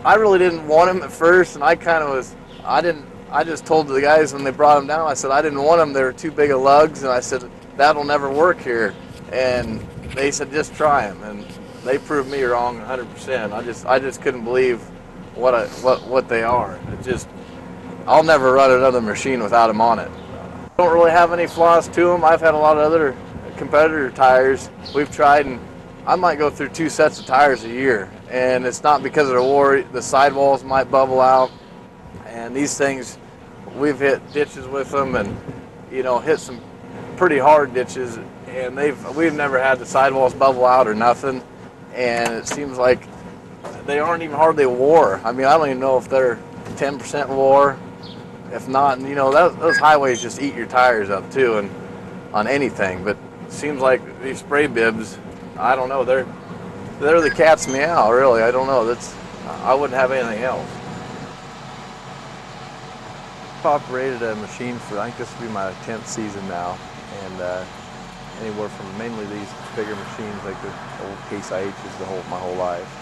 I really didn't want them at first, and I kind of was, I just told the guys when they brought them down, I said I didn't want them, they were too big of lugs, and I said, that'll never work here. And they said, just try them, and they proved me wrong 100%. I just couldn't believe what they are. It just, I'll never run another machine without them on it. Don't really have any flaws to them. I've had a lot of other competitor tires we've tried, and I might go through 2 sets of tires a year, and it's not because of the war. The sidewalls might bubble out, and these things, we've hit ditches with them, and hit some pretty hard ditches, and we've never had the sidewalls bubble out or nothing, and it seems like they aren't even hardly wore. I mean, I don't even know if they're 10% wore. If not, and those highways just eat your tires up too, and on anything. But it seems like these spray bibs, I don't know, they're the cat's meow, really. I don't know. I wouldn't have anything else. I've operated a machine for, I think this will be my 10th season now, and anywhere from mainly these bigger machines like the old Case IHs my whole life.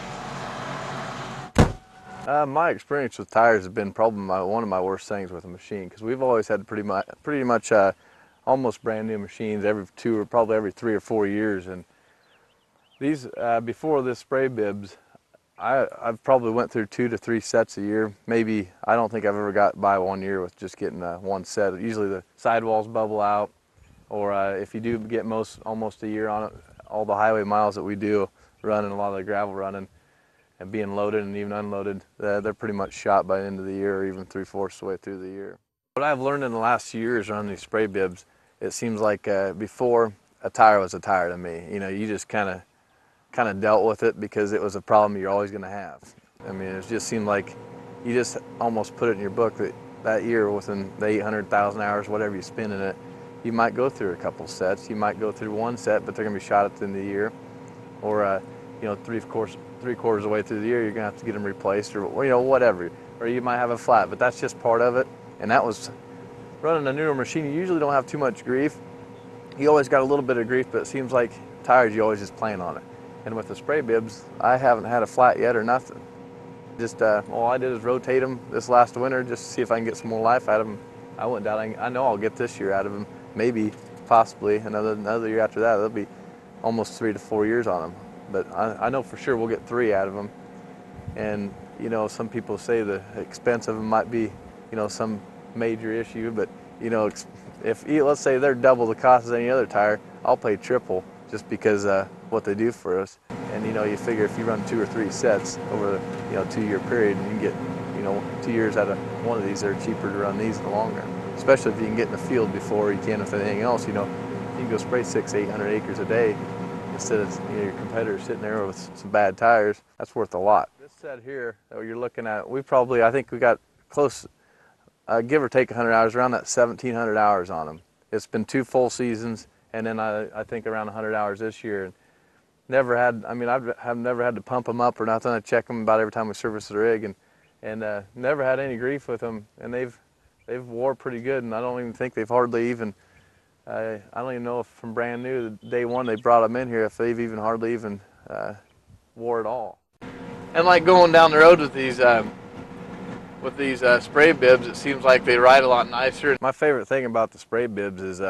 My experience with tires has been probably one of my worst things with a machine, because we've always had pretty much almost brand new machines every 2 or probably every 3 or 4 years. And these before this spray bibs, I've probably went through 2 to 3 sets a year. Maybe, I don't think I've ever got by 1 year with just getting 1 set. Usually the sidewalls bubble out, or if you do get almost a year on it, all the highway miles that we do running, a lot of the gravel running, and being loaded and even unloaded, they're pretty much shot by the end of the year, or even 3/4 the way through the year. What I've learned in the last few years running these spray bibs, it seems like before, a tire was a tire to me. You just kind of dealt with it because it was a problem you're always going to have. I mean, it just seemed like you just almost put it in your book that year, within the 800,000 hours, whatever you spend in it, you might go through a couple sets. You might go through 1 set, but they're going to be shot at the end of the year, or 3/4 of the way through the year, you're going to have to get them replaced, or whatever. Or you might have a flat, but that's just part of it. And that was running a newer machine. You usually don't have too much grief. You always got a little bit of grief, but it seems like tires, you always just plan on it. And with the spray bibs, I haven't had a flat yet or nothing. Just all I did is rotate them this last winter just to see if I can get some more life out of them. I wouldn't doubt I know I'll get this year out of them. Maybe, possibly another year after that. It'll be almost 3 to 4 years on them. But I know for sure we'll get 3 out of them. And some people say the expense of them might be some major issue, but if let's say they're double the cost as any other tire, I'll pay triple just because what they do for us. And you figure if you run 2 or 3 sets over a 2-year period, and you can get 2 years out of one of these, they're cheaper to run these in the long run. Especially if you can get in the field before you can with anything else. You can go spray 600-800 acres a day instead of your competitor sitting there with some bad tires. That's worth a lot. This set here that you're looking at, I think we got close, give or take 100 hours, around that 1,700 hours on them. It's been 2 full seasons, and then I think around 100 hours this year. And I've never had to pump them up or nothing. I check them about every time we service the rig, and never had any grief with them. And they've wore pretty good, and I don't even think they've hardly even, I don't even know if from brand new, day one they brought them in here, if they've even hardly even wore at all. And like going down the road with these spray bibs, it seems like they ride a lot nicer. My favorite thing about the spray bibs is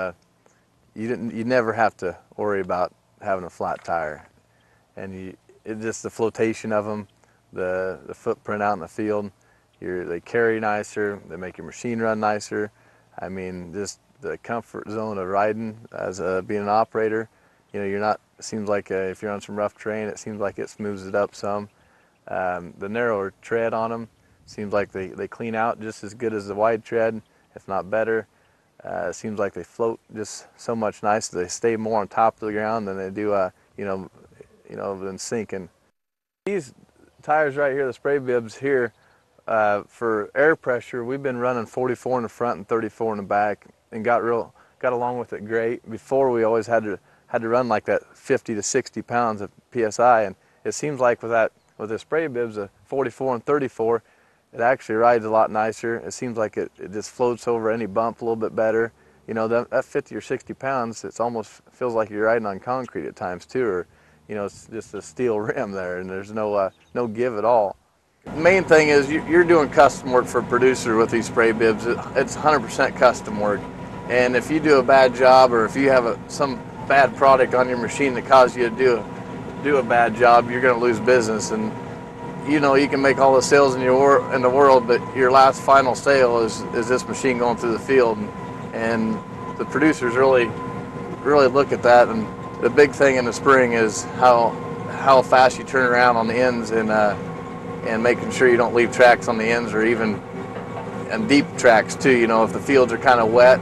you never have to worry about having a flat tire, and it's just the flotation of them, the footprint out in the field. They carry nicer, they make your machine run nicer. I mean, just the comfort zone of riding as being an operator. You're not, it seems like if you're on some rough terrain, it seems like it smooths it up some. The narrower tread on them seems like they clean out just as good as the wide tread, if not better. It seems like they float just so much nicer. They stay more on top of the ground than they do, than sinking. These tires right here, the spray bibs here, for air pressure, we've been running 44 in the front and 34 in the back, and got along with it great. Before, we always had to run like that 50 to 60 pounds of PSI, and it seems like with the spray bibs, a 44 and 34, it actually rides a lot nicer. It seems like it just floats over any bump a little bit better. That 50 or 60 pounds, it almost feels like you're riding on concrete at times too, or it's just a steel rim there, and there's no give at all. The main thing is you're doing custom work for a producer with these spray bibs. It's 100% custom work. And if you do a bad job, or if you have some bad product on your machine that causes you to do a bad job, you're going to lose business. And you know, you can make all the sales in the world, but your last final sale is this machine going through the field. And the producers really look at that. And the big thing in the spring is how fast you turn around on the ends, and making sure you don't leave tracks on the ends, or even and deep tracks too. You know, if the fields are kind of wet,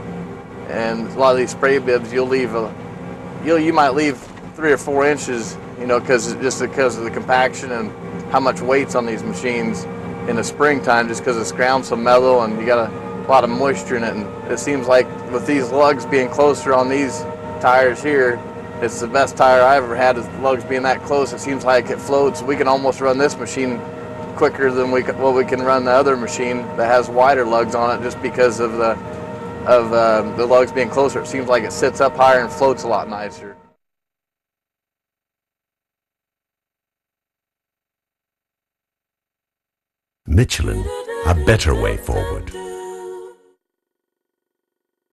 and a lot of these spray bibs, you might leave 3 or 4 inches, you know, because of the compaction and how much weight's on these machines in the springtime, just because the ground's so mellow and you got a lot of moisture in it. And it seems like with these lugs being closer on these tires here, it's the best tire I ever had, is the lugs being that close. It seems like it floats. We can almost run this machine quicker than we can run the other machine that has wider lugs on it, just because of the lugs being closer. It seems like it sits up higher and floats a lot nicer. Michelin, a better way forward.